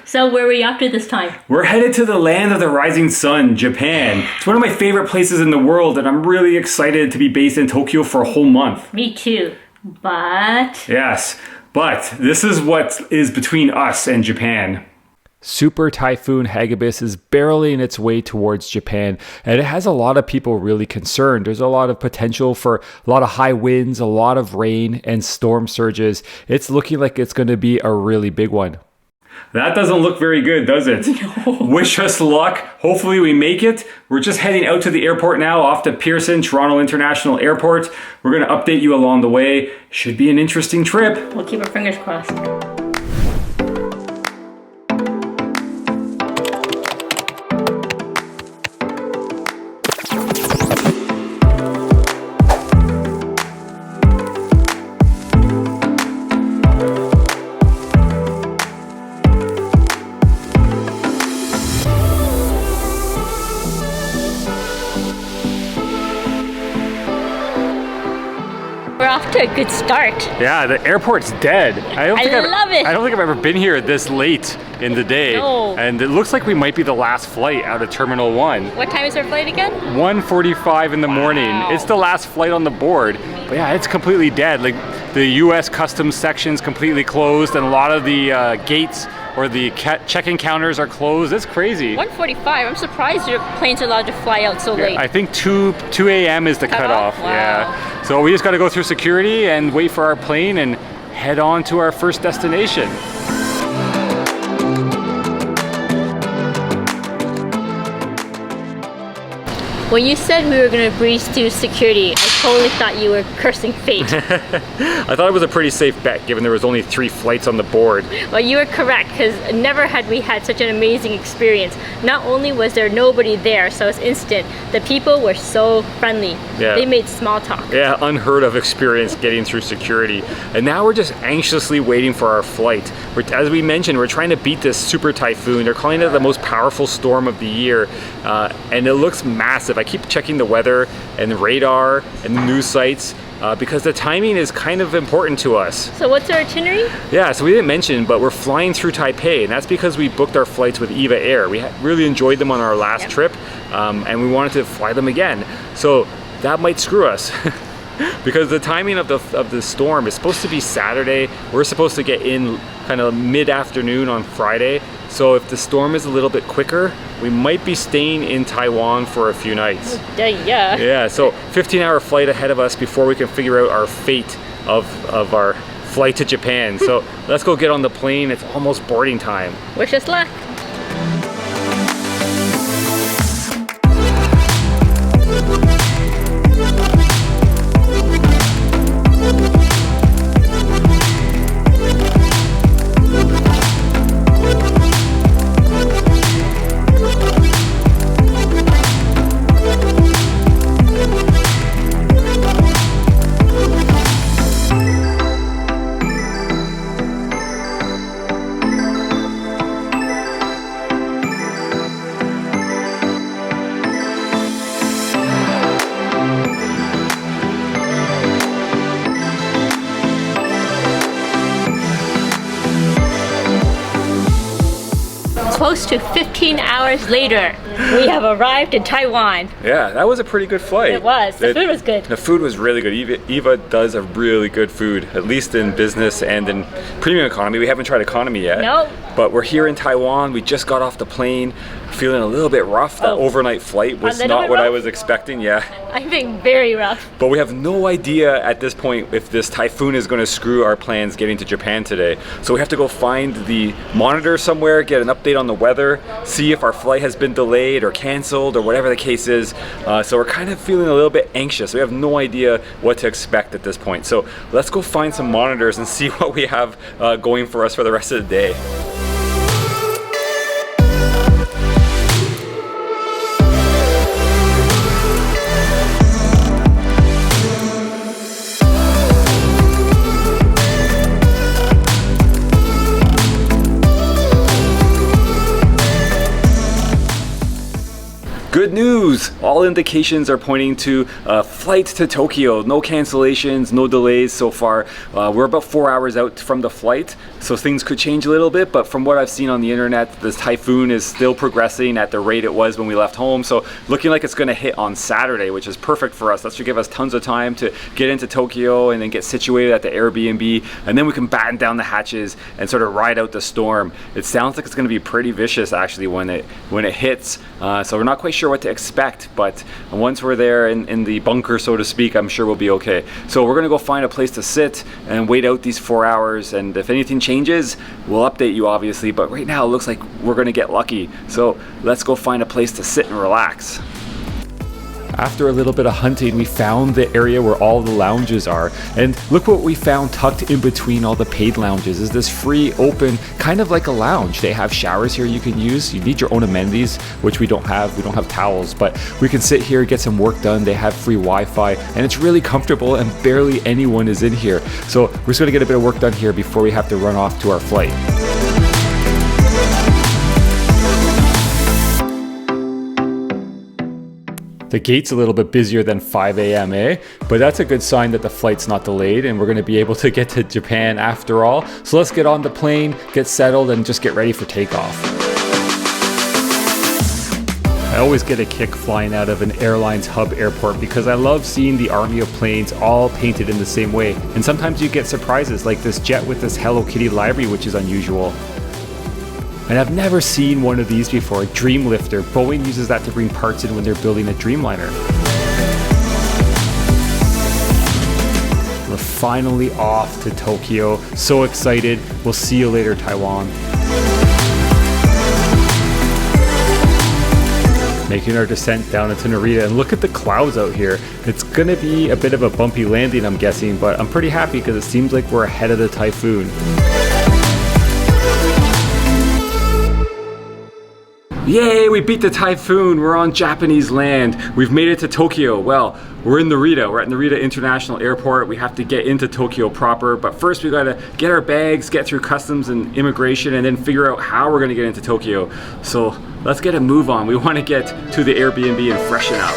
So where are we off to this time? We're headed to the land of the rising sun, Japan. It's one of my favorite places in the world, and I'm really excited to be based in Tokyo for a whole month. Me too. But... Yes, but this is what is between us and Japan. Super Typhoon Hagibis is barreling its way towards Japan, and it has a lot of people really concerned. There's a lot of potential for a lot of high winds, a lot of rain, and storm surges. It's looking like it's going to be a really big one. That doesn't look very good, does it? No. Wish us luck. Hopefully we make it. We're just heading out to the airport now, off to Pearson, Toronto International Airport. We're going to update you along the way. Should be an interesting trip. We'll keep our fingers crossed. We're off to a good start. Yeah, the airport's dead. I love it. I don't think I've ever been here this late in the day. No. And it looks like we might be the last flight out of Terminal 1. What time is our flight again? 1:45 in the morning. It's the last flight on the board. But yeah, it's completely dead. Like the US customs section's completely closed, and a lot of the gates or the check-in counters are closed. It's crazy. 1:45. I'm surprised your plane's allowed to fly out so late. I think 2 a.m. is the cutoff. Wow. Yeah. So we just got to go through security and wait for our plane and head on to our first destination. When you said we were going to breeze through security, I totally thought you were cursing fate. I thought it was a pretty safe bet given there was only 3 flights on the board. Well, you were correct, because never had we had such an amazing experience. Not only was there nobody there, so it's instant, the people were so friendly. Yeah. They made small talk. Yeah, unheard of experience getting through security. And now we're just anxiously waiting for our flight. As we mentioned, we're trying to beat this super typhoon. They're calling it the most powerful storm of the year, and it looks massive. I keep checking the weather and the radar and the news sites because the timing is kind of important to us. So what's our itinerary? Yeah, so we didn't mention, but we're flying through Taipei, and that's because we booked our flights with EVA Air. We really enjoyed them on our last trip, and we wanted to fly them again. So that might screw us. Because the timing of the storm is supposed to be Saturday. We're supposed to get in kind of mid-afternoon on Friday. So if the storm is a little bit quicker, we might be staying in Taiwan for a few nights. Yeah. Yeah, so 15-hour flight ahead of us before we can figure out our fate of our flight to Japan. So let's go get on the plane. It's almost boarding time. Wish us luck. Close to 15 hours later, we have arrived in Taiwan. Yeah, that was a pretty good flight. It was. The food was good. The food was really good. EVA does a really good food, at least in business and in premium economy. We haven't tried economy yet. Nope. But we're here in Taiwan. We just got off the plane, feeling a little bit rough. That overnight flight was not what I was expecting. Yeah. I'm being very rough. But we have no idea at this point if this typhoon is going to screw our plans getting to Japan today. So we have to go find the monitor somewhere, get an update on the weather, see if our flight has been delayed or canceled or whatever the case is. So we're kind of feeling a little bit anxious. We have no idea what to expect at this point. So let's go find some monitors and see what we have going for us for the rest of the day. Good news! All indications are pointing to flight to Tokyo. No cancellations, no delays so far. We're about 4 hours out from the flight, so things could change a little bit, but from what I've seen on the internet, this typhoon is still progressing at the rate it was when we left home, so looking like it's going to hit on Saturday, which is perfect for us. That should give us tons of time to get into Tokyo and then get situated at the Airbnb, and then we can batten down the hatches and sort of ride out the storm. It sounds like it's going to be pretty vicious actually when it hits, so we're not quite sure what to expect, but once we're there in the bunker, so to speak, I'm sure we'll be okay. So we're gonna go find a place to sit and wait out these 4 hours, and if anything changes, we'll update you obviously, but right now it looks like we're gonna get lucky. So let's go find a place to sit and relax. After a little bit of hunting, we found the area where all the lounges are. And look what we found tucked in between all the paid lounges is this free, open, kind of like a lounge. They have showers here you can use. You need your own amenities, which we don't have. We don't have towels, but we can sit here, get some work done. They have free Wi-Fi, and it's really comfortable, and barely anyone is in here. So we're just gonna get a bit of work done here before we have to run off to our flight. The gate's a little bit busier than 5 a.m., but that's a good sign that the flight's not delayed and we're going to be able to get to Japan after all. So let's get on the plane, get settled, and just get ready for takeoff. I always get a kick flying out of an airline's hub airport because I love seeing the army of planes all painted in the same way. And sometimes you get surprises like this jet with this Hello Kitty library, which is unusual. And I've never seen one of these before, a Dreamlifter. Boeing uses that to bring parts in when they're building a Dreamliner. We're finally off to Tokyo. So excited. We'll see you later, Taiwan. Making our descent down into Narita, and look at the clouds out here. It's gonna be a bit of a bumpy landing, I'm guessing, but I'm pretty happy because it seems like we're ahead of the typhoon. Yay, we beat the typhoon. We're on Japanese land. We've made it to Tokyo. Well, we're in Narita. We're at Narita International Airport. We have to get into Tokyo proper, but first we gotta get our bags, get through customs and immigration, and then figure out how we're gonna get into Tokyo. So let's get a move on. We wanna get to the Airbnb and freshen up.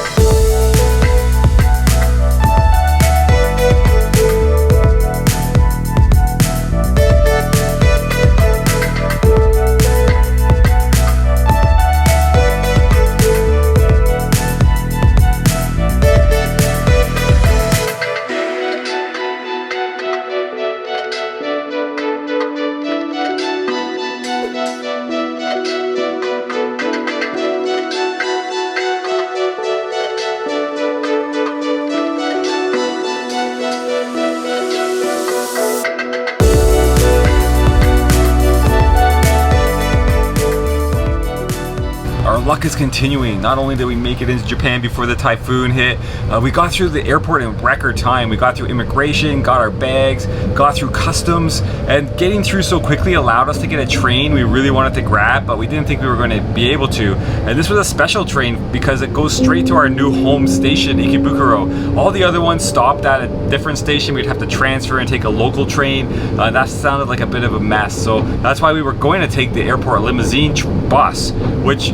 Luck is continuing. Not only did we make it into Japan before the typhoon hit, we got through the airport in record time. We got through immigration, got our bags, got through customs, and getting through so quickly allowed us to get a train we really wanted to grab, but we didn't think we were going to be able to. And this was a special train because it goes straight to our new home station, Ikebukuro. All the other ones stopped at a different station. We'd have to transfer and take a local train. That sounded like a bit of a mess. So that's why we were going to take the airport limousine bus, which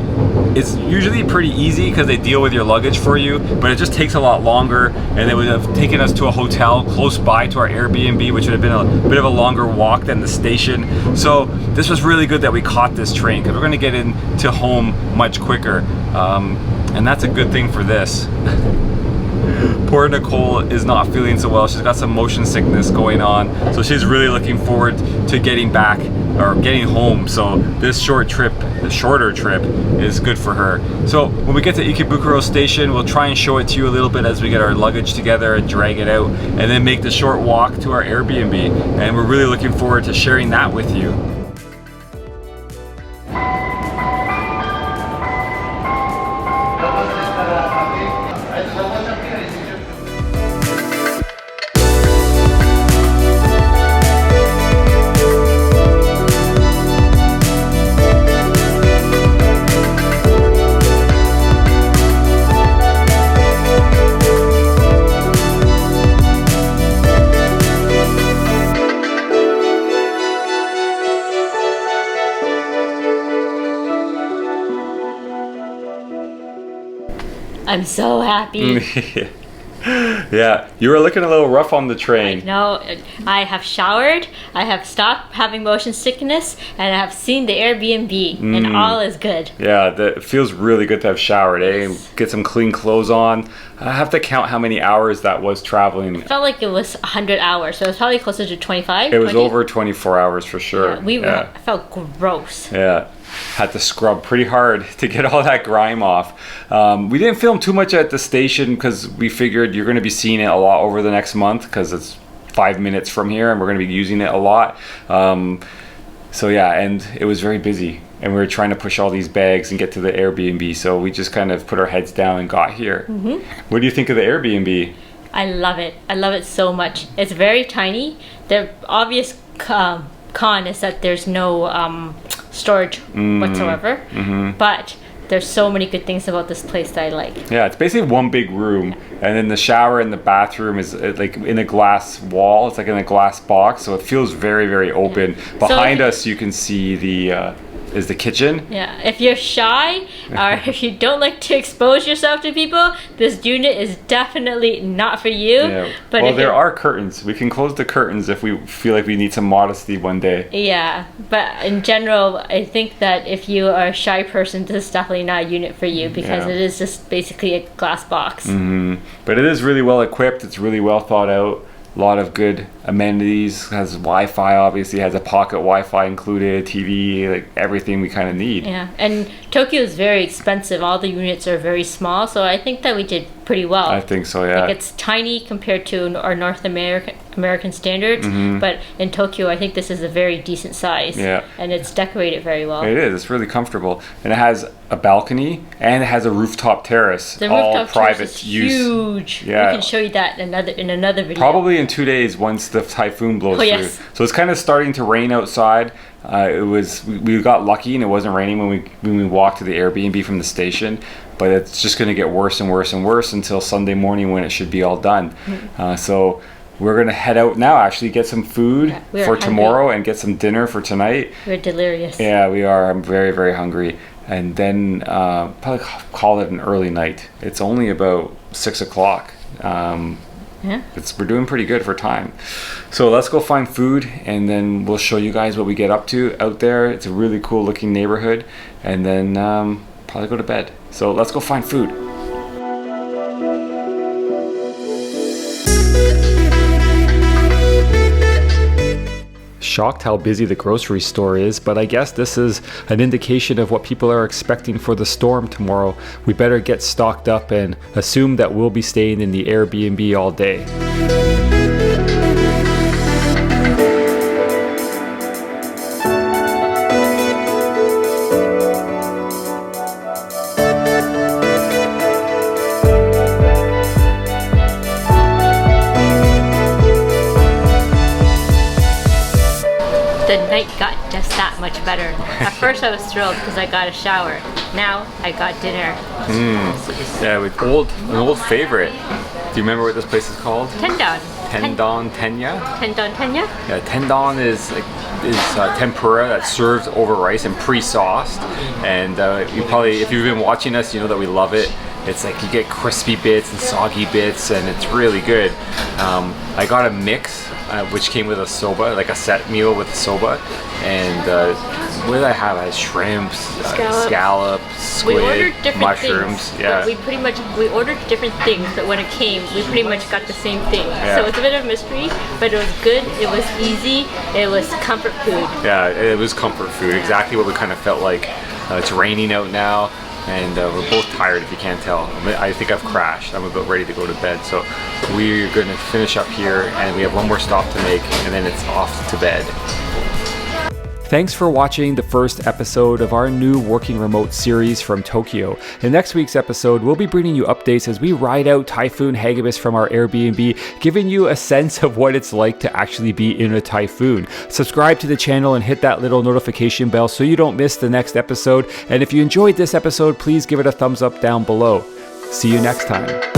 is usually pretty easy because they deal with your luggage for you, but it just takes a lot longer, and it would have taken us to a hotel close by to our Airbnb, which would have been a bit of a longer walk than the station. So this was really good that we caught this train because we're going to get into home much quicker, and that's a good thing for this. Poor Nicole is not feeling so well. She's got some motion sickness going on, so she's really looking forward to getting back or getting home. So this shorter trip is good for her. So when we get to Ikebukuro station, we'll try and show it to you a little bit as we get our luggage together and drag it out, and then make the short walk to our Airbnb. And we're really looking forward to sharing that with you. I'm so happy. Yeah, you were looking a little rough on the train. No, I have showered, I have stopped having motion sickness, and I have seen the Airbnb, and all is good. Yeah, it feels really good to have showered, eh? Get some clean clothes on. I have to count how many hours that was traveling. It felt like it was 100 hours, so it was probably closer to 25. It was over 24 hours for sure. I felt gross. Yeah. Had to scrub pretty hard to get all that grime off. We didn't film too much at the station because we figured you're going to be seeing it a lot over the next month because it's 5 minutes from here and we're going to be using it a lot. So yeah, and it was very busy and we were trying to push all these bags and get to the Airbnb, so we just kind of put our heads down and got here. What do you think of the Airbnb? I love it. I love it so much. It's very tiny. The obvious con is that there's no storage whatsoever, but there's so many good things about this place that I like. Yeah, it's basically one big room, and then the shower and the bathroom is like in a glass wall. It's like in a glass box, so it feels very, very open. Behind us, you can see the kitchen. Yeah, if you're shy or if you don't like to expose yourself to people, this unit is definitely not for you. Yeah. But well, there are curtains. We can close the curtains if we feel like we need some modesty one day. Yeah, but in general, I think that if you are a shy person, this is definitely not a unit for you because it is just basically a glass box. But it is really well equipped. It's really well thought out. A lot of good amenities. Has Wi-Fi, obviously has a pocket Wi-Fi included, TV, like everything we kind of need. Yeah, and Tokyo is very expensive. All the units are very small, so I think that we did pretty well. I think so, yeah. Like it's tiny compared to our North American standards, but in Tokyo, I think this is a very decent size. Yeah. And it's decorated very well. It is. It's really comfortable, and it has a balcony and it has a rooftop terrace. The all rooftop private terrace is use. huge. Yeah. We can show you that in another video. Probably in 2 days once the typhoon blows through. Yes. So it's kind of starting to rain outside. We got lucky and it wasn't raining when we walked to the Airbnb from the station, but it's just going to get worse and worse and worse until Sunday morning when it should be all done. So we're going to head out now, actually get some food for tomorrow and get some dinner for tonight. We're delirious. Yeah, we are. I'm very, very hungry. And then probably call it an early night. It's only about 6 o'clock. We're doing pretty good for time. So let's go find food and then we'll show you guys what we get up to out there. It's a really cool looking neighborhood, and then probably go to bed. So let's go find food. Shocked how busy the grocery store is, but I guess this is an indication of what people are expecting for the storm tomorrow. We better get stocked up and assume that we'll be staying in the Airbnb all day. The night got just that much better. At first I was thrilled because I got a shower. Now I got dinner. Yeah, an old favorite. Do you remember what this place is called? Tendon. Tendon Tenya? Tendon Tenya? Yeah, tendon is tempura that's served over rice and pre-sauced. And you probably, if you've been watching us, you know that we love it. It's like you get crispy bits and soggy bits, and it's really good. I got a mix, which came with a soba, like a set meal with soba. And what did I have? I had shrimps, scallops, squid, mushrooms. Things, yeah. We ordered different things, but when it came, we pretty much got the same thing. Yeah. So it's a bit of a mystery, but it was good. It was easy. It was comfort food. Yeah, it was comfort food. Exactly what we kind of felt like. It's raining out now. And we're both tired, if you can't tell. I think I've crashed. I'm about ready to go to bed. So we're going to finish up here, and we have one more stop to make, and then it's off to bed. Thanks for watching the first episode of our new Working Remote series from Tokyo. In next week's episode, we'll be bringing you updates as we ride out Typhoon Hagibis from our Airbnb, giving you a sense of what it's like to actually be in a typhoon. Subscribe to the channel and hit that little notification bell so you don't miss the next episode. And if you enjoyed this episode, please give it a thumbs up down below. See you next time.